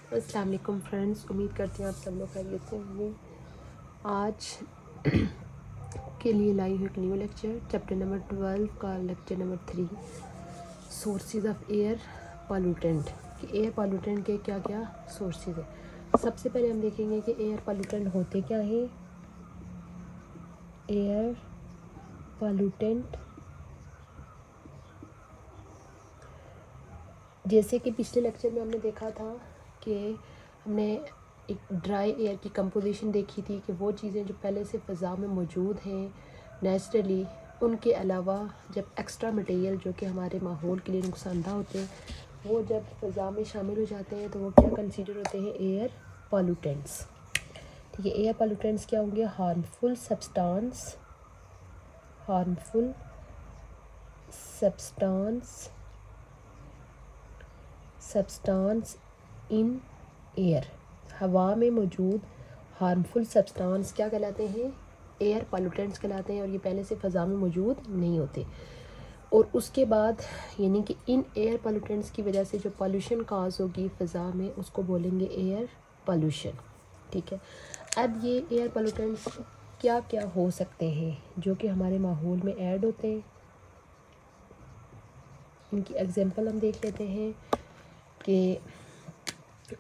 अस्सलाम वालेकुम फ्रेंड्स, उम्मीद करती हैं आप सब लोग खैरियत से होंगे। आज के लिए लाई हूँ एक न्यू लेक्चर, चैप्टर नंबर 12 का lecture number 3, sources of air pollutant. कि एयर पॉल्यूटेंट के क्या क्या सोर्सेज है। सबसे पहले हम देखेंगे कि एयर पॉल्यूटेंट होते क्या हैं। एयर पॉल्यूटेंट, जैसे कि पिछले लेक्चर में हमने देखा था कि हमने एक ड्राई एयर की कंपोजिशन देखी थी कि वो चीज़ें जो पहले से फ़ज़ा में मौजूद हैं नेचुरली, उनके अलावा जब एक्स्ट्रा मटेरियल जो कि हमारे माहौल के लिए नुकसानदा होते हैं वो जब फ़ज़ा में शामिल हो जाते हैं तो वो क्या कंसीडर होते हैं, एयर पॉल्यूटेंट्स। ठीक है, एयर पॉल्यूटेंट्स क्या होंगे, हार्मफुल सब्सटेंस इन एयर। हवा में मौजूद हार्मफुल सब्सटेंस क्या कहलाते हैं, एयर पॉल्यूटेंट्स कहलाते हैं, और ये पहले से फ़ज़ा में मौजूद नहीं होते। और उसके बाद यानी कि इन एयर पॉल्यूटेंट्स की वजह से जो पॉल्यूशन काज होगी फ़ज़ा में उसको बोलेंगे एयर पॉल्यूशन। ठीक है, अब ये एयर पॉल्यूटेंट्स क्या क्या हो सकते हैं जो कि हमारे माहौल में ऐड होते हैं। इनकी एग्जांपल हम देख लेते हैं कि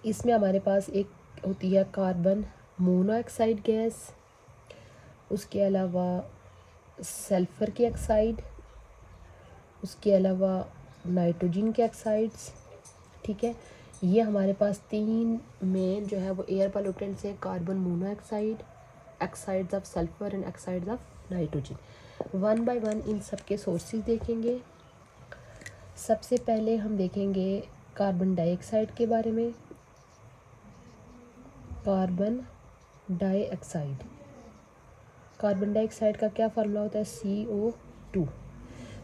इसमें हमारे पास एक होती है कार्बन मोनोऑक्साइड गैस, उसके अलावा सल्फ़र की ऑक्साइड, उसके अलावा नाइट्रोजन के ऑक्साइड्स। ठीक है, ये हमारे पास 3 मेन जो है वो एयर पॉल्यूटेंट्स हैं, carbon monoxide, oxides of sulphur and oxides of nitrogen. One by one in सब के सोर्सेज देखेंगे। सबसे पहले हम देखेंगे कार्बन डाइऑक्साइड के बारे में। कार्बन डाइऑक्साइड का क्या फार्मूला होता है, CO2।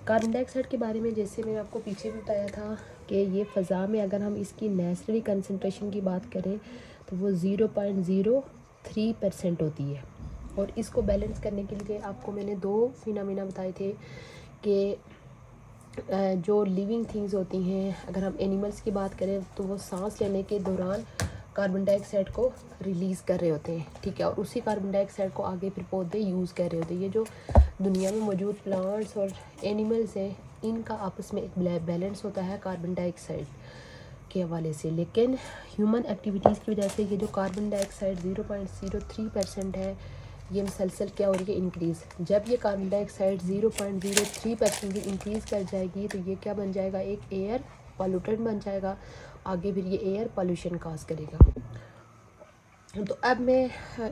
कार्बन डाइऑक्साइड के बारे में जैसे मैंने आपको पीछे भी बताया था कि ये फ़ज़ा में अगर हम इसकी नेचुरली कंसनट्रेशन की बात करें तो वो 0.03% होती है। और इसको बैलेंस करने के लिए आपको मैंने 2 फिनोमेना बताए थे कि जो लिविंग थिंग्स होती हैं, अगर हम एनिमल्स की बात करें तो वो सांस लेने के दौरान कार्बन डाइऑक्साइड को रिलीज़ कर रहे होते हैं। ठीक है, और उसी कार्बन डाइऑक्साइड को आगे फिर पौधे यूज़ कर रहे होते हैं। ये जो दुनिया में मौजूद प्लांट्स और एनिमल्स हैं इनका आपस में एक बैलेंस होता है कार्बन डाइऑक्साइड के हवाले से, लेकिन ह्यूमन एक्टिविटीज़ की वजह से ये जो कार्बन डाइऑक्साइड 0.03% है ये मुसलसल क्या हो रही है, इंक्रीज़। जब ये कार्बन डाइऑक्साइड 0.03% की इंक्रीज़ कर जाएगी तो ये क्या बन जाएगा, एक एयर पॉल्यूटेंट बन जाएगा। आगे फिर ये एयर पॉल्यूशन काज करेगा। तो अब मैं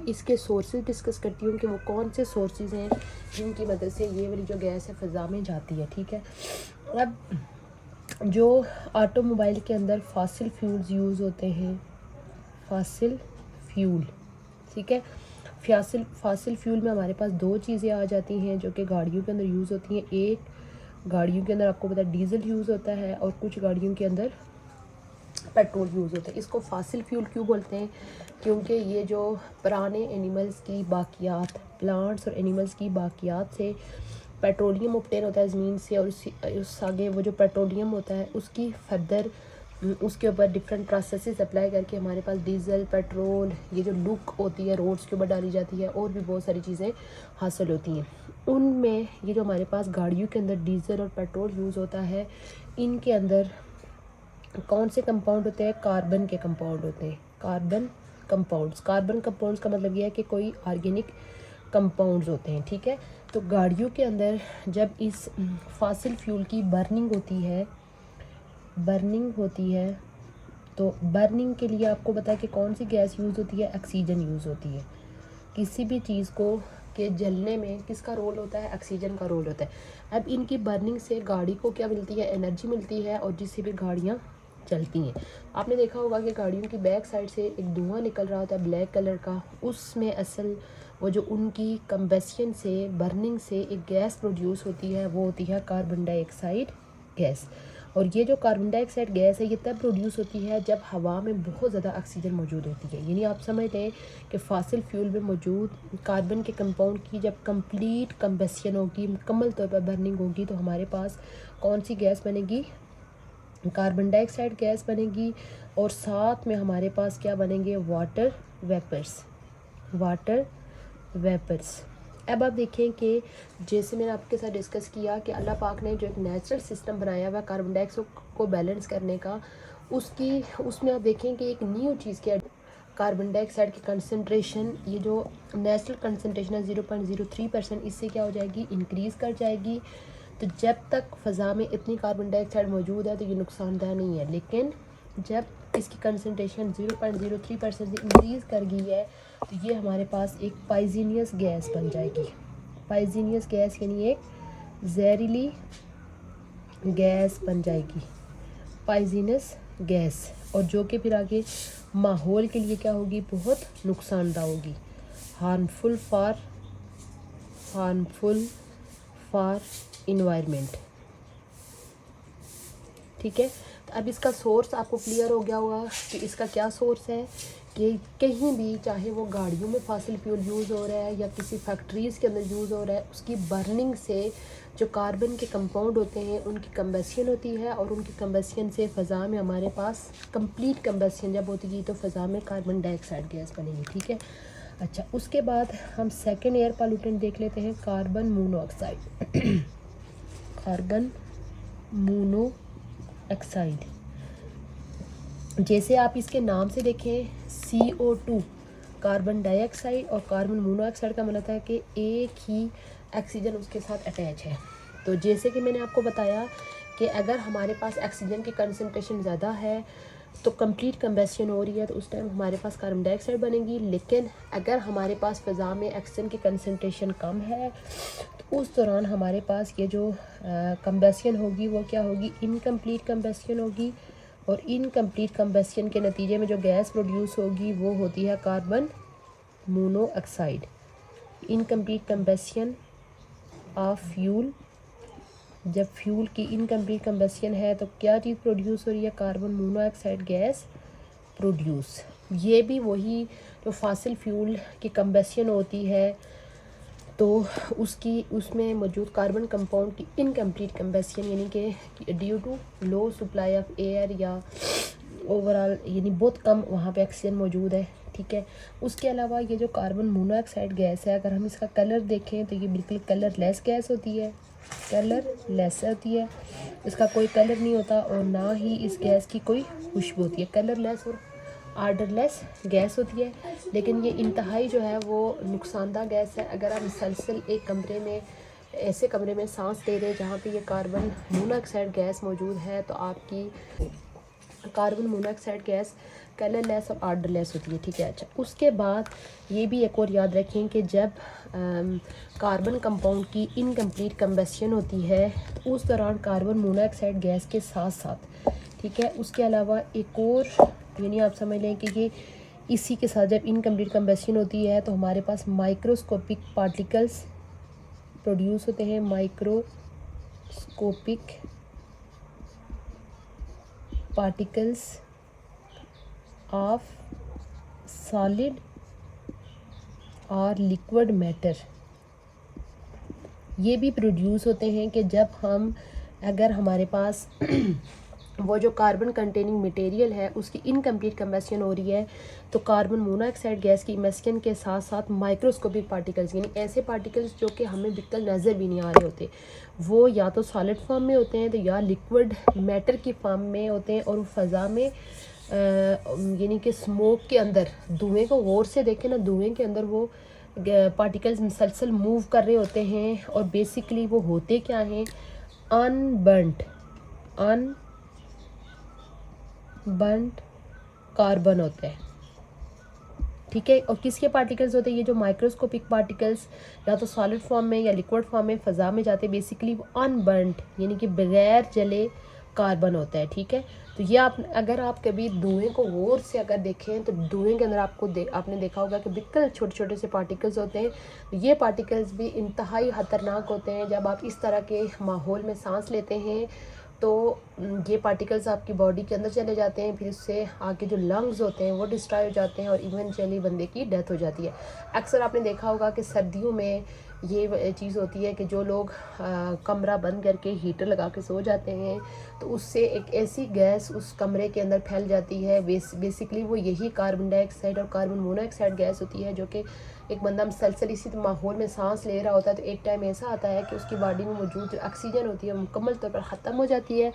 इसके सोर्सेज डिस्कस करती हूँ कि वो कौन से सोर्सेज हैं जिनकी मदद से ये वाली जो गैस है फ़ज़ा में जाती है। ठीक है, अब जो ऑटोमोबाइल के अंदर फॉसिल फ्यूल्स यूज़ होते हैं, फॉसिल फ्यूल, ठीक है, फॉसिल फ्यूल में हमारे पास 2 चीज़ें आ जाती हैं जो कि गाड़ियों के अंदर यूज़ होती हैं। एक गाड़ियों के अंदर आपको पता है डीजल यूज़ होता है और कुछ गाड़ियों के अंदर पेट्रोल यूज़ होता है। इसको फॉसिल फ्यूल क्यों बोलते हैं, क्योंकि ये जो पुराने एनिमल्स की बाकियात, प्लांट्स और एनिमल्स की बाकियात से पेट्रोलियम ऑब्टेन होता है ज़मीन से, और उस आगे वो जो पेट्रोलियम होता है उसकी फर्दर उसके ऊपर डिफरेंट प्रोसेसेस अप्लाई करके हमारे पास डीज़ल, पेट्रोल, ये जो लुक होती है रोड्स के ऊपर डाली जाती है और भी बहुत सारी चीज़ें हासिल होती हैं। उनमें ये जो हमारे पास गाड़ियों के अंदर डीज़ल और पेट्रोल यूज़ होता है, इनके अंदर कौन से कंपाउंड होते हैं, कार्बन के कंपाउंड होते हैं। कार्बन कंपाउंड्स का मतलब यह है कि कोई ऑर्गेनिक कंपाउंड्स होते हैं। ठीक है, तो गाड़ियों के अंदर जब इस फॉसिल फ्यूल की बर्निंग होती है तो बर्निंग के लिए आपको पता है कि कौन सी गैस यूज़ होती है, ऑक्सीजन यूज़ होती है। किसी भी चीज़ को के जलने में किसका रोल होता है, ऑक्सीजन का रोल होता है। अब इनकी बर्निंग से गाड़ी को क्या मिलती है, एनर्जी मिलती है, और जिससे भी गाड़ियाँ चलती हैं। आपने देखा होगा कि गाड़ियों की बैक साइड से एक धुआं निकल रहा होता है ब्लैक कलर का, उसमें असल वो जो उनकी कंबेशन से, बर्निंग से एक गैस प्रोड्यूस होती है वो होती है कार्बन डाइऑक्साइड गैस। और ये जो कार्बन डाइऑक्साइड गैस है ये तब प्रोड्यूस होती है जब हवा में बहुत ज़्यादा ऑक्सीजन मौजूद होती है। यानी आप समझ लें कि फॉसिल फ्यूल में मौजूद कार्बन के कंपाउंड की जब कंप्लीट कंबेशन होगी, मुकम्मल तौर पर बर्निंग होगी, तो हमारे पास कौन सी गैस बनेगी, कार्बन डाइऑक्साइड गैस बनेगी। और साथ में हमारे पास क्या बनेंगे, वाटर वेपर्स। अब आप देखें कि जैसे मैंने आपके साथ डिस्कस किया कि अल्लाह पाक ने जो एक नेचुरल सिस्टम बनाया हुआ कार्बन डाइऑक्साइड को बैलेंस करने का, उसमें आप देखें कि एक न्यू चीज़ क्या, कार्बन डाइऑक्साइड की कंसंट्रेशन, ये जो नेचुरल कंसंट्रेशन है 0.03%, इससे क्या हो जाएगी, इंक्रीज़ कर जाएगी। तो जब तक फ़ज़ा में इतनी कार्बन डाइऑक्साइड मौजूद है तो ये नुकसानदायक नहीं है, लेकिन जब इसकी कंसंट्रेशन 0.03% से इंक्रीज़ कर गई है तो ये हमारे पास एक पॉइजनियस गैस बन जाएगी। पॉइजनियस गैस यानी एक जहरीली गैस बन जाएगी, पॉइजनस गैस, और जो कि फिर आगे माहौल के लिए क्या होगी, बहुत नुकसानदा होगी, हार्मफुल फॉर इन्वायरमेंट। ठीक है, तो अब इसका सोर्स आपको क्लियर हो गया होगा कि इसका क्या सोर्स है, कि कहीं भी चाहे वो गाड़ियों में फॉसिल फ्यूल यूज़ हो रहा है या किसी फैक्ट्रीज़ के अंदर यूज़ हो रहा है, उसकी बर्निंग से जो कार्बन के कंपाउंड होते हैं उनकी कंबेशन होती है, और उनकी कंबेशन से फ़ज़ा में हमारे पास कंप्लीट कंबेशन जब होती है तो फ़ज़ा में कार्बन डाइऑक्साइड गैस बनेगी। ठीक है, अच्छा, उसके बाद हम सेकेंड एयर पॉल्यूटेंट देख लेते हैं, कार्बन मोनोऑक्साइड। कार्बन मोनोऑक्साइड, जैसे आप इसके नाम से देखें, CO2 कार्बन डाइऑक्साइड और कार्बन मोनोऑक्साइड का मतलब है कि एक ही ऑक्सीजन उसके साथ अटैच है। तो जैसे कि मैंने आपको बताया कि अगर हमारे पास ऑक्सीजन की कंसंट्रेशन ज़्यादा है तो कंप्लीट कंबेशन हो रही है तो उस टाइम हमारे पास कार्बन डाइऑक्साइड बनेगी, लेकिन अगर हमारे पास फ़ज़ा में ऑक्सीजन की कंसंट्रेशन कम है तो उस दौरान हमारे पास ये जो कंबेशन होगी वो क्या होगी, इनकम्प्लीट कंबेशन होगी, और इनकम्प्लीट कंबेशन के नतीजे में जो गैस प्रोड्यूस होगी वो होती है carbon monoxide. Incomplete कंबेशन of fuel, जब फ्यूल की इनकम्प्लीट कंबेशन है तो क्या चीज़ प्रोड्यूस हो रही है, कार्बन मोनोऑक्साइड गैस प्रोड्यूस। ये भी वही जो फॉसिल फ्यूल की कंबेशन होती है तो उसमें मौजूद कार्बन कंपाउंड की इनकम्प्लीट कंबेशन, यानी कि due to low supply of air या ओवरऑल यानी बहुत कम वहाँ पे ऑक्सीजन मौजूद है। ठीक है, उसके अलावा ये जो कार्बन मोनोऑक्साइड गैस है, अगर हम इसका कलर देखें तो ये बिल्कुल कलरलेस गैस होती है, कलरलेस होती है, इसका कोई कलर नहीं होता और ना ही इस गैस की कोई खुशबू होती है, कलरलेस और आर्डरलेस गैस होती है। लेकिन ये इंतहाई जो है वो नुकसानदा गैस है। अगर आप मुसलसल एक कमरे में, ऐसे कमरे में सांस ले रहे हैं जहाँ पे ये कार्बन मोनोऑक्साइड गैस मौजूद है तो आपकी कार्बन मोनोऑक्साइड गैस कलरलेस और आर्डरलेस होती है। ठीक है, अच्छा, उसके बाद ये भी एक और याद रखें कि जब कार्बन कंपाउंड की इनकम्प्लीट कंबेशन होती है तो उस दौरान कार्बन मोनोऑक्साइड गैस के साथ साथ, ठीक है, उसके अलावा एक और, यानी आप समझ लें कि ये इसी के साथ जब इनकम्प्लीट कंबेशन होती है तो हमारे पास माइक्रोस्कोपिक पार्टिकल्स प्रोड्यूस होते हैं, माइक्रोस्कोपिक पार्टिकल्स ऑफ सॉलिड और लिक्विड मैटर। ये भी प्रोड्यूस होते हैं कि जब हम, अगर हमारे पास वो जो कार्बन कंटेनिंग मटेरियल है उसकी इनकम्प्लीट कंबेशन हो रही है तो कार्बन मोनोऑक्साइड गैस की इमिशन के साथ साथ माइक्रोस्कोपिक पार्टिकल्स, यानी ऐसे पार्टिकल्स जो कि हमें बिल्कुल नज़र भी नहीं आ रहे होते, वो या तो सॉलिड फॉर्म में होते हैं तो या लिक्विड मैटर की फॉर्म में होते हैं, और वो फ़ज़ा में यानी कि स्मोक के अंदर, धुएँ को गौर से देखें ना, धुएँ के अंदर वो पार्टिकल्स मुसलसल मूव कर रहे होते हैं, और बेसिकली वो होते क्या हैं, अनबर्नड कार्बन होते हैं। ठीक है, और किसके पार्टिकल्स होते हैं, ये जो माइक्रोस्कोपिक पार्टिकल्स या तो सॉलिड फॉर्म में या लिक्विड फॉर्म में फ़ज़ा में जाते हैं, बेसिकली वो अनबर्नड यानी कि बगैर जले कार्बन होता है। ठीक है, तो ये आप, अगर आप कभी धुएं को गौर से अगर देखें तो धुएं के अंदर आपने देखा होगा कि बिल्कुल छोटे छोटे से पार्टिकल्स होते हैं। तो ये पार्टिकल्स भी इंतहाई ख़तरनाक होते हैं। जब आप इस तरह के माहौल में सांस लेते हैं तो ये पार्टिकल्स आपकी बॉडी के अंदर चले जाते हैं, फिर उससे आगे जो लंग्स होते हैं वो डिस्ट्रॉय हो जाते हैं और इवेंचुअली बंदे की डेथ हो जाती है। अक्सर आपने देखा होगा कि सर्दियों में ये चीज़ होती है कि जो लोग कमरा बंद करके हीटर लगा के सो जाते हैं तो उससे एक ऐसी गैस उस कमरे के अंदर फैल जाती है। बेसिकली वो यही कार्बन डाइऑक्साइड और कार्बन मोनोऑक्साइड गैस होती है, जो कि एक बंदा मुसलसल इसी माहौल में सांस ले रहा होता है तो एक टाइम ऐसा आता है कि उसकी बॉडी में मौजूद जो ऑक्सीजन होती है मुकम्मल तौर पर ख़त्म हो जाती है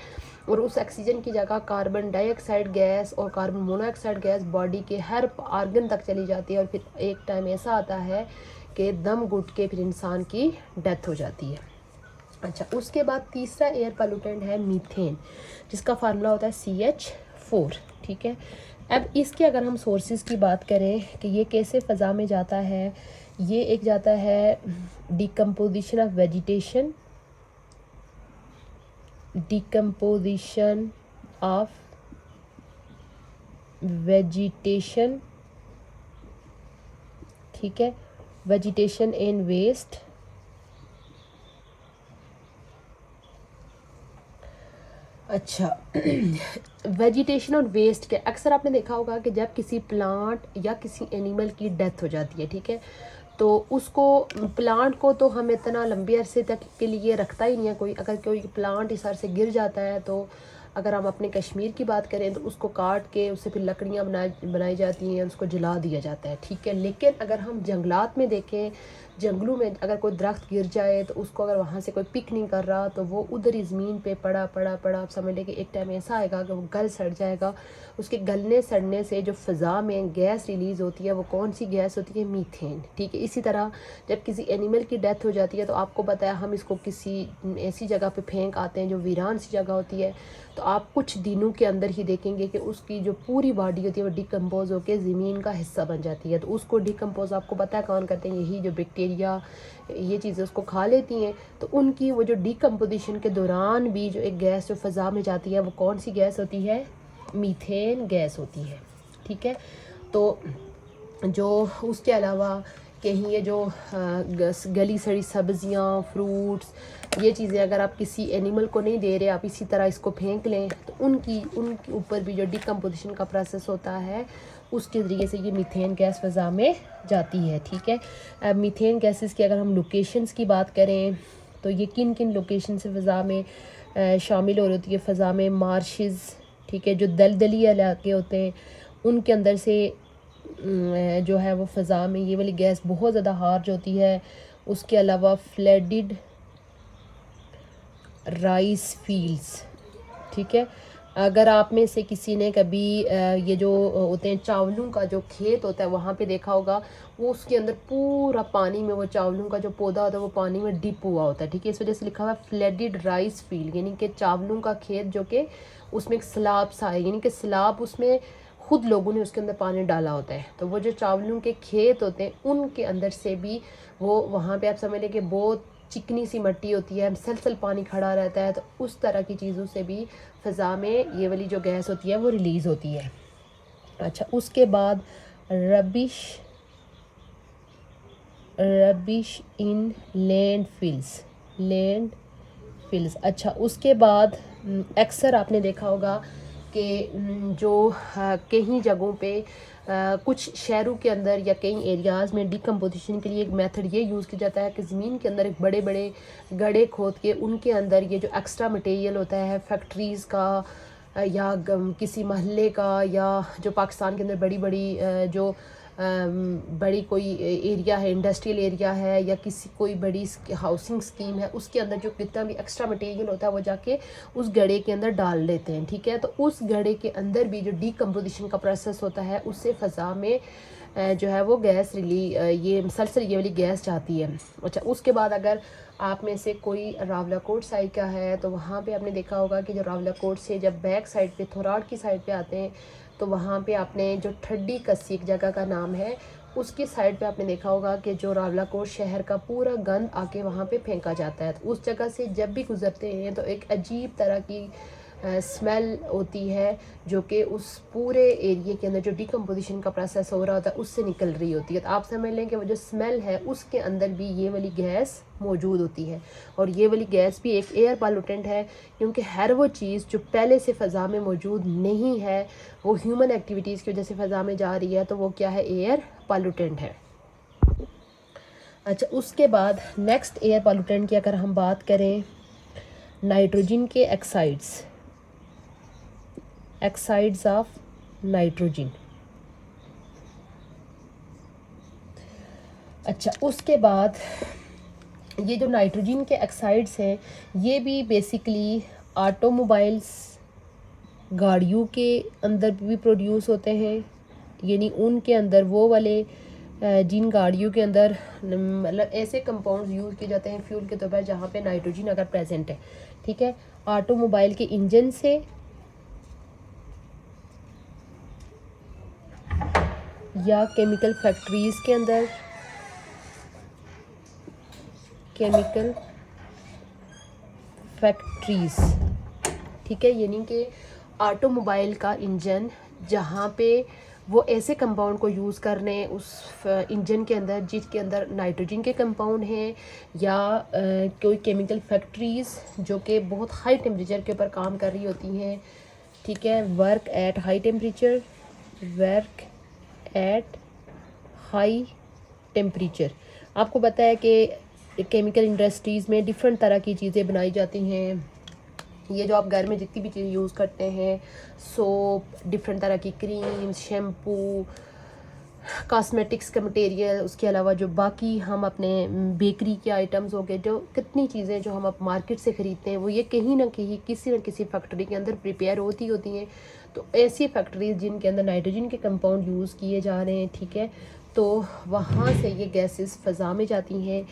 और उस ऑक्सीजन की जगह कार्बन डाइऑक्साइड गैस और कार्बन मोनोऑक्साइड गैस बॉडी के हर आर्गन तक चली जाती है और फिर एक टाइम ऐसा आता है कि दम घुट के फिर इंसान की डेथ हो जाती है। अच्छा, उसके बाद तीसरा एयर पोल्यूटेंट है मीथेन, जिसका फार्मूला होता है CH4। ठीक है, अब इसके अगर हम सोर्सेज की बात करें कि ये कैसे फ़ज़ा में जाता है, ये एक जाता है decomposition of vegetation, decomposition of vegetation, ठीक है, वेजिटेशन एंड वेस्ट। अच्छा वेजिटेशन और वेस्ट के अक्सर आपने देखा होगा कि जब किसी प्लांट या किसी एनिमल की डेथ हो जाती है, ठीक है, तो उसको प्लांट को तो हम इतना लंबे अरसे तक के लिए रखता ही नहीं है कोई। अगर कोई प्लांट इस तरह से गिर जाता है तो अगर हम अपने कश्मीर की बात करें तो उसको काट के उससे फिर लकड़ियाँ बनाई जाती हैं, उसको जला दिया जाता है, ठीक है। लेकिन अगर हम जंगलात में देखें, जंगलों में अगर कोई दरख्त गिर जाए तो उसको अगर वहाँ से कोई पिक नहीं कर रहा तो वो उधर ही ज़मीन पे पड़ा पड़ा पड़ा आप समझ लें कि एक टाइम ऐसा आएगा कि वो गल सड़ जाएगा। उसके गलने सड़ने से जो फ़ज़ा में गैस रिलीज़ होती है वो कौन सी गैस होती है? मीथेन, ठीक है। इसी तरह जब किसी एनिमल की डेथ हो जाती है तो आपको पता है हम इसको किसी ऐसी जगह पे फेंक आते हैं जो वीरान सी जगह होती है, तो आप कुछ दिनों के अंदर ही देखेंगे कि उसकी जो पूरी बॉडी होती है वो डिकम्पोज होकर ज़मीन का हिस्सा बन जाती है। तो उसको डिकम्पोज आपको पता है कौन करते हैं? यही जो बैक्टीरिया ये चीज़ें उसको खा लेती हैं। तो उनकी वो जो डिकम्पोजिशन के दौरान भी जो एक गैस जो फ़ज़ा में जाती है वो कौन सी गैस होती है? मीथेन गैस होती है, ठीक है। तो जो उसके अलावा कहीं ये जो गली सड़ी सब्जियां, फ्रूट्स, ये चीज़ें अगर आप किसी एनिमल को नहीं दे रहे, आप इसी तरह इसको फेंक लें तो उनके ऊपर भी जो डिकम्पोजिशन का प्रोसेस होता है उसके ज़रिए से ये मीथेन गैस फ़ज़ा में जाती है, ठीक है। अब मीथेन गैसेस की अगर हम लोकेशंस की बात करें तो ये किन किन लोकेशन से फ़ज़ा में शामिल हो रही है? फ़ज़ा में मार्शेस, ठीक है, जो दलदली इलाके होते हैं उनके अंदर से जो है वो फ़ज़ा में ये वाली गैस बहुत ज़्यादा हार्ज होती है। उसके अलावा फ्लडेड राइस फील्ड्स, ठीक है। अगर आप में से किसी ने कभी ये जो होते हैं चावलों का जो खेत होता है वहाँ पे देखा होगा, वो उसके अंदर पूरा पानी में वो चावलों का जो पौधा होता है वो पानी में डिप हुआ होता है, ठीक है। इस वजह से लिखा हुआ है फ्लडेड राइस फील्ड, यानी कि चावलों का खेत जो कि उसमें एक सैलाब सा है, यानी कि सैलाब उसमें खुद लोगों ने उसके अंदर पानी डाला होता है। तो वो जो चावलों के खेत होते हैं उनके अंदर से भी वो वहाँ पे आप समझ लें कि बहुत चिकनी सी मिट्टी होती है, सलसल पानी खड़ा रहता है, तो उस तरह की चीज़ों से भी फ़ज़ा में ये वाली जो गैस होती है वो रिलीज़ होती है। अच्छा, उसके बाद रबिश इन लैंड फिल्स। अच्छा, उसके बाद अक्सर आपने देखा होगा कि जो कहीं जगहों पे कुछ शहरों के अंदर या कई एरियाज़ में डिकम्पोजिशन के लिए एक मेथड ये यूज़ किया जाता है कि ज़मीन के अंदर एक बड़े बड़े गड्ढे खोद के उनके अंदर ये जो एक्स्ट्रा मटेरियल होता है फैक्ट्रीज़ का या किसी महल्ले का या जो पाकिस्तान के अंदर बड़ी बड़ी जो बड़ी कोई एरिया है, इंडस्ट्रियल एरिया है या किसी कोई बड़ी हाउसिंग स्कीम है, उसके अंदर जो कितना भी एक्स्ट्रा मटेरियल होता है वो जाके उस गड्ढे के अंदर डाल देते हैं, ठीक है। तो उस गड्ढे के अंदर भी जो डिकम्पोजिशन का प्रोसेस होता है उससे फ़ज़ा में जो है वो गैस ये मुसलसल ये वाली गैस जाती है। अच्छा, उसके बाद अगर आप में से कोई रावलाकोट साइड का है तो वहाँ पे आपने देखा होगा कि जो रावलाकोट से जब बैक साइड पे थोराड की साइड पे आते हैं तो वहाँ पे आपने जो ठड्डी कस्सी एक जगह का नाम है उसकी साइड पे आपने देखा होगा कि जो रावलाकोट शहर का पूरा गंद आके वहाँ पे फेंका जाता है। तो उस जगह से जब भी गुजरते हैं तो एक अजीब तरह की स्मेल होती है जो कि उस पूरे एरिया के अंदर जो डिकम्पोजिशन का प्रोसेस हो रहा होता है उससे निकल रही होती है। तो आप समझ लें कि वो जो स्मेल है उसके अंदर भी ये वाली गैस मौजूद होती है और ये वाली गैस भी एक एयर पॉल्यूटेंट है, क्योंकि हर वो चीज़ जो पहले से फ़ज़ा में मौजूद नहीं है वो ह्यूमन एक्टिविटीज़ की वजह से फ़ज़ा में जा रही है, तो वो क्या है? एयर पॉल्यूटेंट है। अच्छा, उसके बाद नेक्स्ट एयर पॉल्यूटेंट की अगर हम बात करें, नाइट्रोजन के एक्साइड्स ऑफ नाइट्रोजन। अच्छा, उसके बाद ये जो नाइट्रोजन के एक्साइड्स हैं ये भी बेसिकली ऑटोमोबाइल्स, गाड़ियों के अंदर भी प्रोड्यूस होते हैं, यानी उनके अंदर वो वाले जिन गाड़ियों के अंदर मतलब ऐसे कंपाउंड्स यूज़ किए जाते हैं फ्यूल के तौर पर जहाँ पे नाइट्रोजन अगर प्रेजेंट है, ठीक है। ऑटोमोबाइल के इंजन से या केमिकल फैक्ट्रीज़ के अंदर, केमिकल फैक्ट्रीज़, ठीक है, यानी कि ऑटोमोबाइल का इंजन जहाँ पे वो ऐसे कंपाउंड को यूज़ कर रहे हैं उस इंजन के अंदर जिसके अंदर नाइट्रोजन के कंपाउंड हैं, या कोई केमिकल फैक्ट्रीज़ जो कि बहुत हाई टेम्परेचर के ऊपर काम कर रही होती हैं, ठीक है, work at high temperature, work at high temperature. आपको पता है कि केमिकल इंडस्ट्रीज़ में डिफरेंट तरह की चीज़ें बनाई जाती हैं। ये जो आप घर में जितनी भी चीज़ यूज़ करते हैं, सोप, डिफरेंट तरह की क्रीम, शैम्पू, कॉस्मेटिक्स का मटेरियल, उसके अलावा जो बाकी हम अपने बेकरी के आइटम्स हो गए, जो कितनी चीज़ें जो हम अब मार्केट से ख़रीदते हैं वो ये कहीं ना कहीं किसी न किसी फैक्ट्री के अंदर प्रिपेयर होती हैं। तो ऐसी फैक्ट्रीज जिनके अंदर नाइट्रोजन के कंपाउंड यूज़ किए जा रहे हैं, ठीक है, तो वहाँ से ये गैसेस फ़ज़ा में जाती हैं।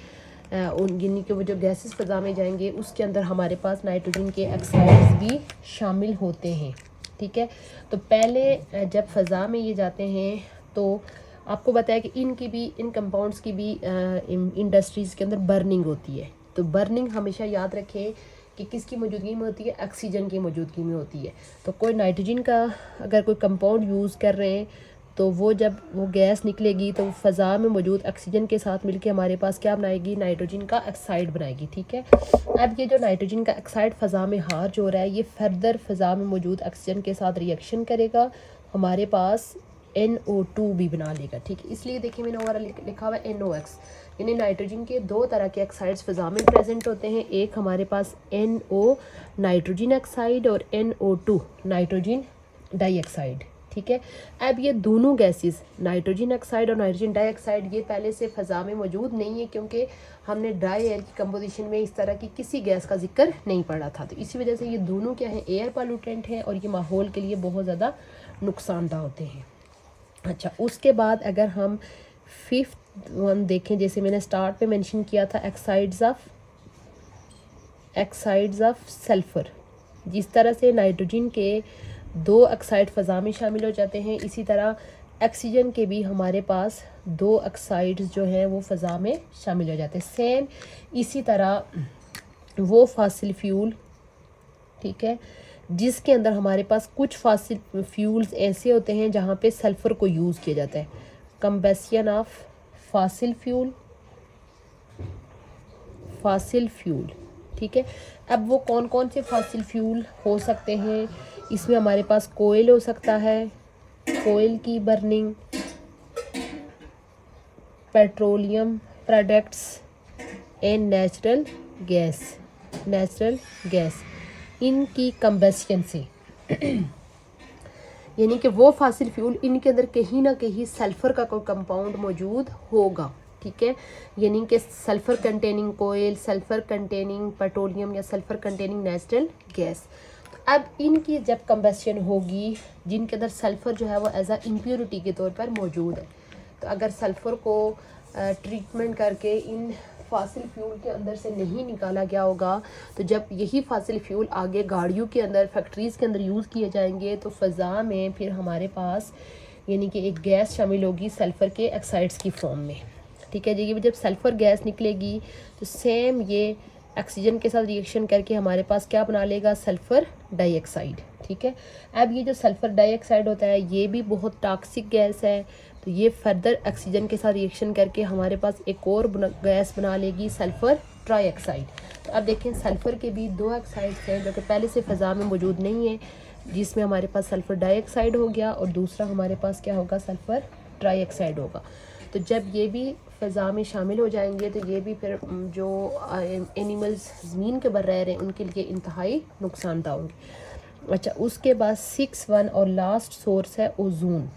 यानी कि वो जो गैसेस फ़ज़ा में जाएंगे उसके अंदर हमारे पास नाइट्रोजन के ऑक्साइड्स भी शामिल होते हैं, ठीक है। तो पहले जब फ़ज़ा में ये जाते हैं तो आपको बताया कि इन कंपाउंड्स की भी इंडस्ट्रीज़ के अंदर बर्निंग होती है। तो बर्निंग हमेशा याद रखें कि किसकी मौजूदगी में होती है, ऑक्सीजन की मौजूदगी में होती है। तो कोई नाइट्रोजन का अगर कोई कंपाउंड यूज़ कर रहे हैं तो वो जब वो गैस निकलेगी तो फ़ज़ा में मौजूद ऑक्सीजन के साथ मिलके हमारे पास क्या बनाएगी, नाइट्रोजन का ऑक्साइड बनाएगी, ठीक है। अब ये जो नाइट्रोजन का ऑक्साइड फ़ज़ा में हार हो रहा है ये फर्दर फ़ज़ा में मौजूद ऑक्सीजन के साथ रिएक्शन करेगा, हमारे पास NO2 भी बना लेगा, ठीक है। इसलिए देखिए मैंने ओवरऑल लिखा हुआ है NOx, यानी नाइट्रोजन के दो तरह के ऑक्साइड्स फ़ज़ा में प्रेजेंट होते हैं। एक हमारे पास NO नाइट्रोजन ऑक्साइड और NO2 नाइट्रोजन डाइऑक्साइड, ठीक है। अब ये दोनों गैसेस नाइट्रोजन ऑक्साइड और नाइट्रोजन डाइऑक्साइड ये पहले से फ़ज़ा में मौजूद नहीं है क्योंकि हमने ड्राई एयर की कंपोजिशन में इस तरह की किसी गैस का जिक्र नहीं पड़ा था। तो इसी वजह से ये दोनों क्या है, एयर पॉल्यूटेंट हैं और ये माहौल के लिए बहुत ज़्यादा नुकसानदा होते हैं। अच्छा, उसके बाद अगर हम फिफ्थ वन देखें, जैसे मैंने स्टार्ट पे मेंशन किया था एक्साइड्स ऑफ सल्फ़र, जिस तरह से नाइट्रोजन के दो ऑक्साइड फ़ज़ा में शामिल हो जाते हैं इसी तरह ऑक्सीजन के भी हमारे पास दो ऑक्साइड्स जो हैं वो फ़ज़ा में शामिल हो जाते हैं। सेम इसी तरह वो फॉसिल फ्यूल, ठीक है, जिसके अंदर हमारे पास कुछ फॉसिल फ्यूल्स ऐसे होते हैं जहाँ पे सल्फ़र को यूज़ किया जाता है। कंबस्शन ऑफ फॉसिल फ्यूल, ठीक है। अब वो कौन कौन से फॉसिल फ्यूल हो सकते हैं, इसमें हमारे पास कोयल हो सकता है, कोयल की burning, petroleum products and natural gas इनकी कंबस्शन से यानी कि वो फॉसिल फ्यूल इनके अंदर कहीं ना कहीं सल्फ़र का कोई कंपाउंड मौजूद होगा, ठीक है। यानी कि सल्फ़र कंटेनिंग कोयल, सल्फ़र कंटेनिंग पेट्रोलियम या सल्फ़र कंटेनिंग नेचुरल गैस। अब इनकी जब कंबस्शन होगी जिनके अंदर सल्फ़र जो है वो एज आ इम्प्योरिटी के तौर पर मौजूद है, तो अगर सल्फ़र को ट्रीटमेंट करके इन फॉसिल फ्यूल के अंदर से नहीं निकाला गया होगा तो जब यही फॉसिल फ्यूल आगे गाड़ियों के अंदर, फैक्ट्रीज़ के अंदर यूज़ किए जाएंगे तो फ़ज़ा में फिर हमारे पास यानी कि एक गैस शामिल होगी सल्फ़र के ऑक्साइड्स की फॉर्म में, ठीक है जी। जब सल्फ़र गैस निकलेगी तो सेम ये ऑक्सीजन के साथ रिएक्शन करके हमारे पास क्या बना लेगा, सल्फ़र डाइऑक्साइड, ठीक है। अब ये जो सल्फ़र डाइऑक्साइड होता है ये भी बहुत टॉक्सिक गैस है, तो ये फर्दर ऑक्सीजन के साथ रिएक्शन करके हमारे पास एक और गैस बना लेगी, सल्फ़र ट्राइऑक्साइड। तो अब देखें सल्फ़र के भी दो ऑक्साइड्स हैं जो कि पहले से फ़ज़ा में मौजूद नहीं है, जिसमें हमारे पास सल्फ़र डाइऑक्साइड हो गया और दूसरा हमारे पास क्या होगा, सल्फ़र ट्राइऑक्साइड होगा। तो जब ये भी फ़ज़ा में शामिल हो जाएंगे तो ये भी फिर जो एनिमल्स ज़मीन के ऊपर रह रहे हैं उनके लिए इंतहाई नुकसानदा होंगे। अच्छा, उसके बाद 6 और लास्ट सोर्स है ozone,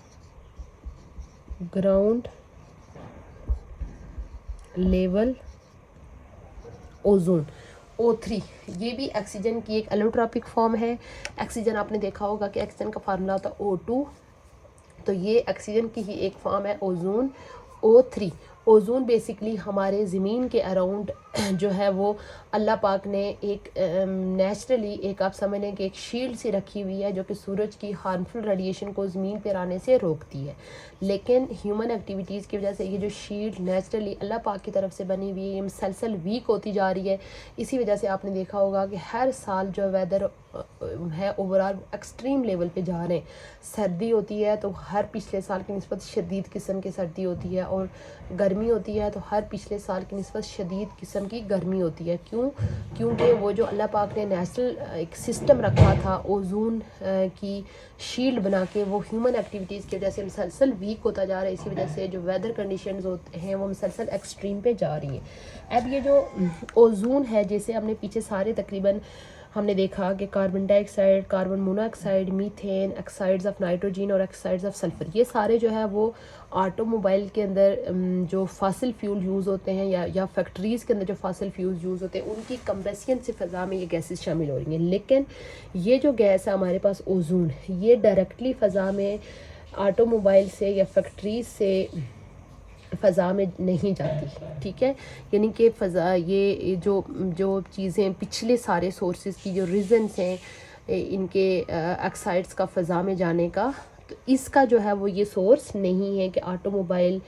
ground level ozone O3। ये भी ऑक्सीजन की एक एलोट्रॉपिक फॉर्म है। ऑक्सीजन आपने देखा होगा कि ऑक्सीजन का फार्मूला होता है O2, तो ये ऑक्सीजन की ही एक फॉर्म है ओजोन O3। ओजोन बेसिकली हमारे ज़मीन के अराउंड जो है वो अल्लाह पाक ने एक नेचुरली एक आप समझ लें कि एक शील्ड सी रखी हुई है जो कि सूरज की हार्मफुल रेडिएशन को ज़मीन पर आने से रोकती है। लेकिन ह्यूमन एक्टिविटीज़ की वजह से ये जो शील्ड नेचुरली अल्लाह पाक की तरफ से बनी हुई है ये मुसलसल वीक होती जा रही है। इसी वजह से आपने देखा होगा कि हर साल जो वेदर है ओवरऑल एक्सट्रीम लेवल पे जा रहे हैं। सर्दी होती है तो हर पिछले साल की निस्बत शदीद किस्म की सर्दी होती है, और गर्मी होती है तो हर पिछले साल की निस्बत शदीद किस्म की गर्मी होती है। क्योंकि वो जो अल्लाह पाक ने नेचुरल एक सिस्टम रखा था ओजोन की शील्ड बना के, वो ह्यूमन एक्टिविटीज़ की वजह से मुसलसल वीक होता जा रहा है। इसी वजह से जो वेदर कंडीशंस होते हैं वो मुसलसल एक्सट्रीम पे जा रही हैं। अब ये जो ओजोन है, जैसे हमने पीछे सारे तकरीबन हमने देखा कि carbon dioxide, carbon monoxide, methane, oxides of nitrogen और ऑक्साइड्स ऑफ सल्फर, ये सारे जो है वो ऑटोमोबाइल के अंदर जो फासिल फ्यूल यूज़ होते हैं या फैक्ट्रीज़ के अंदर जो फासिल फ्यूल यूज़ होते हैं उनकी कंबेशन से फ़ज़ा में ये गैसेस शामिल हो रही हैं। लेकिन ये जो गैस है हमारे पास ओजोन, ये डायरेक्टली फ़ज़ा में ऑटोमोबाइल से या फैक्ट्रीज से फ़ज़ा में नहीं जाती, ठीक है। यानी कि फ़ज़ा ये जो चीज़ें पिछले सारे सोर्सेज की जो रीज़न्स हैं इनके ऑक्साइड्स का फ़ज़ा में जाने का, तो इसका जो है वो ये सोर्स नहीं है कि ऑटोमोबाइल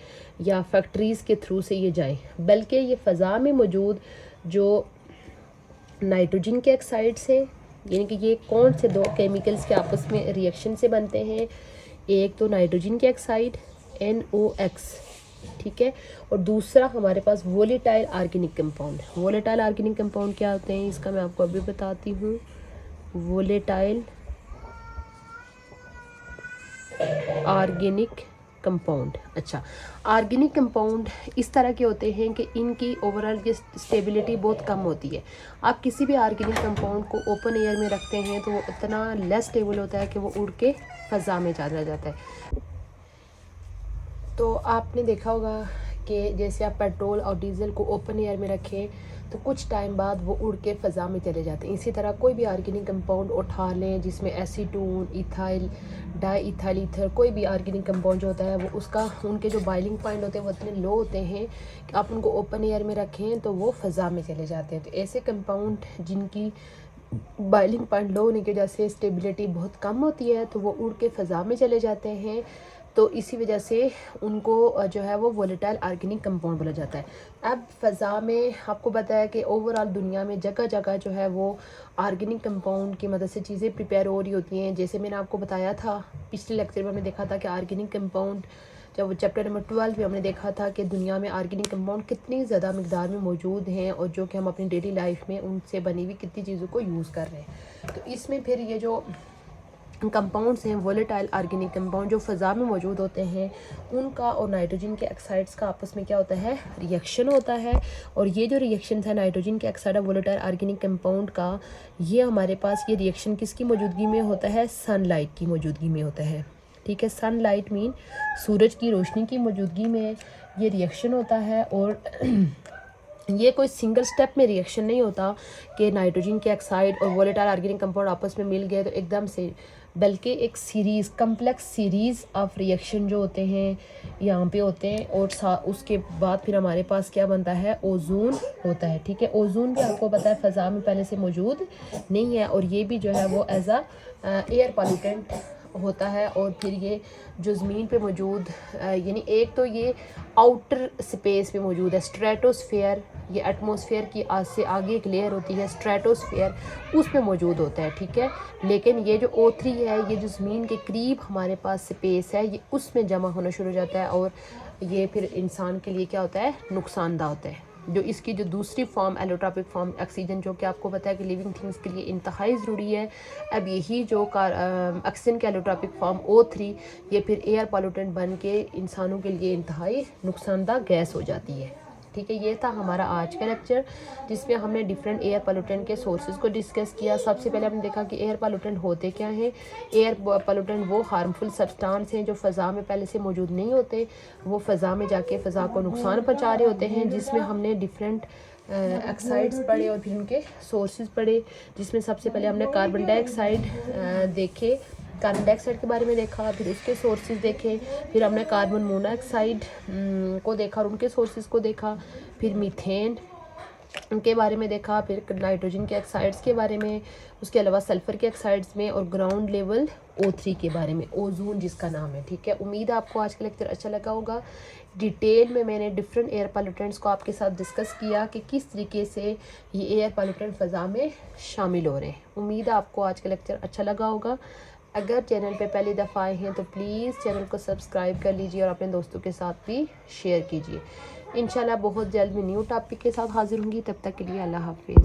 या फैक्ट्रीज़ के थ्रू से ये जाए, बल्कि ये फ़ज़ा में मौजूद जो नाइट्रोजन के ऑक्साइड्स हैं, यानी कि ये कौन से दो केमिकल्स के आपस में रिएक्शन से बनते हैं, एक तो नाइट्रोजन के ऑक्साइड NOx, ठीक है, और दूसरा हमारे पास volatile organic compound. Volatile organic compound क्या होते हैं इसका मैं आपको अभी बताती हूँ। वोलेटाइल ऑर्गेनिक कंपाउंड, अच्छा, ऑर्गेनिक कंपाउंड इस तरह के होते हैं कि इनकी ओवरऑल की स्टेबिलिटी बहुत कम होती है। आप किसी भी ऑर्गेनिक कंपाउंड को ओपन एयर में रखते हैं तो वो इतना लेस स्टेबल होता है कि वो उड़ के फ़ज़ा में चला जाता है। तो आपने देखा होगा कि जैसे आप पेट्रोल और डीज़ल को ओपन एयर में रखें तो कुछ टाइम बाद वो उड़ के फ़ज़ा में चले जाते हैं। इसी तरह कोई भी ऑर्गेनिक कंपाउंड उठा लें जिसमें acetone, ethyl, di ethyl ether, कोई भी ऑर्गेनिक कंपाउंड जो होता है वो उसका उनके जो बॉइलिंग पॉइंट होते हैं वो इतने लो होते हैं कि आप उनको ओपन एयर में रखें तो वो फ़ज़ा में चले जाते हैं। तो ऐसे कंपाउंड जिनकी बॉइलिंग पॉइंट लो होने की वजह से स्टेबिलिटी बहुत कम होती है तो वो उड़ के फ़ज़ा में चले जाते हैं। तो इसी वजह से उनको जो है वो वोलेटाइल ऑर्गेनिक कंपाउंड बोला जाता है। अब फ़ज़ा में आपको पता है कि ओवरऑल दुनिया में जगह जगह जो है वो ऑर्गेनिक कंपाउंड की मदद से चीज़ें प्रिपेयर हो रही होती हैं। जैसे मैंने आपको बताया था पिछले लेक्चर में, हमने देखा था कि ऑर्गेनिक कंपाउंड जब चैप्टर नंबर 12 में हमने देखा था कि दुनिया में ऑर्गेनिक कंपाउंड कितनी ज़्यादा मिकदार में मौजूद हैं और जो कि हम अपनी डेली लाइफ में उनसे बनी हुई कितनी चीज़ों को यूज़ कर रहे हैं। तो इसमें फिर ये जो कंपाउंड्स हैं वोलेटाइल ऑर्गेनिक कंपाउंड जो फ़ज़ा में मौजूद होते हैं उनका और नाइट्रोजन के ऑक्साइड्स का आपस में क्या होता है, रिएक्शन होता है। और ये जो रिएक्शन है नाइट्रोजन के ऑक्साइड और वोलेटाइल ऑर्गेनिक कंपाउंड का, ये हमारे पास ये रिएक्शन किसकी मौजूदगी में होता है, सनलाइट की मौजूदगी में होता है, ठीक है। सनलाइट मीन सूरज की रोशनी की मौजूदगी में ये रिएक्शन होता है। और ये कोई सिंगल स्टेप में रिएक्शन नहीं होता कि नाइट्रोजन के ऑक्साइड और वोलेटाइल ऑर्गेनिक कंपाउंड आपस में मिल गए तो एकदम से, बल्कि एक series, complex series of reaction जो होते हैं यहाँ पे होते हैं। और उसके बाद फिर हमारे पास क्या बनता है, ओजोन होता है, ठीक है। ओजोन भी आपको पता है फ़ज़ा में पहले से मौजूद नहीं है और ये भी जो है वो एज आ एयर पॉल्यूटेंट होता है। और फिर ये जो ज़मीन पे मौजूद यानी एक तो ये आउटर स्पेस पे मौजूद है, स्ट्रेटोस्फेयर, ये एटमॉस्फेयर की आज से आगे एक लेयर होती है स्ट्रेटोस्फेयर, उस पे मौजूद होता है, ठीक है। लेकिन ये जो O3 है, ये जो ज़मीन के करीब हमारे पास स्पेस है, ये उसमें जमा होना शुरू हो जाता है और ये फिर इंसान के लिए क्या होता है, नुकसानदा होता है। जो इसकी जो दूसरी फॉर्म एलोट्रॉपिक फॉर्म ऑक्सीजन, जो कि आपको पता है कि लिविंग थिंग्स के लिए इंतहाई ज़रूरी है। अब यही जो ऑक्सीजन का एलोट्रॉपिक फॉर्म O3 ये फिर एयर पॉल्यूटेंट बन के इंसानों के लिए इंतहाई नुकसानदा गैस हो जाती है। ठीक है, ये था हमारा आज का लेक्चर जिसमें हमने डिफरेंट एयर पॉल्यूटेंट के सोर्सेज को डिस्कस किया। सबसे पहले हमने देखा कि एयर पॉल्यूटेंट होते क्या हैं। एयर पॉल्यूटेंट वो हार्मफुल सब्सटेंस हैं जो फ़ज़ा में पहले से मौजूद नहीं होते, वो फ़ज़ा में जाके फ़ज़ा को नुकसान पहुँचा रहे होते हैं, जिसमें हमने डिफरेंट ऑक्साइड्स पढ़े और फिर उनके सोर्सेज पढ़े, जिसमें सबसे पहले हमने कार्बन डाइऑक्साइड देखे, कार्बन डाइऑक्साइड के बारे में देखा, फिर उसके सोर्सेज देखे, फिर हमने कार्बन मोनोऑक्साइड को देखा और उनके सोर्सेज को देखा, फिर मीथेन के बारे में देखा, फिर नाइट्रोजन के ऑक्साइड्स के बारे में, उसके अलावा सल्फ़र के ऑक्साइड्स में, और ग्राउंड लेवल O3 के बारे में, ओजोन जिसका नाम है। ठीक है, उम्मीद है आपको आज का लेक्चर अच्छा लगा होगा। डिटेल में मैंने डिफरेंट एयर पॉल्यूटेंट्स को आपके साथ डिस्कस किया कि किस तरीके से ये एयर पॉल्यूटेंट फ़ज़ा में शामिल हो रहे हैं। उम्मीद है आपको आज का लेक्चर अच्छा लगा होगा। अगर चैनल पे पहली दफ़ा आए हैं तो प्लीज़ चैनल को सब्सक्राइब कर लीजिए और अपने दोस्तों के साथ भी शेयर कीजिए। इंशाल्लाह बहुत जल्द मैं न्यू टॉपिक के साथ हाज़िर होंगी। तब तक के लिए अल्लाह हाफ़िज़।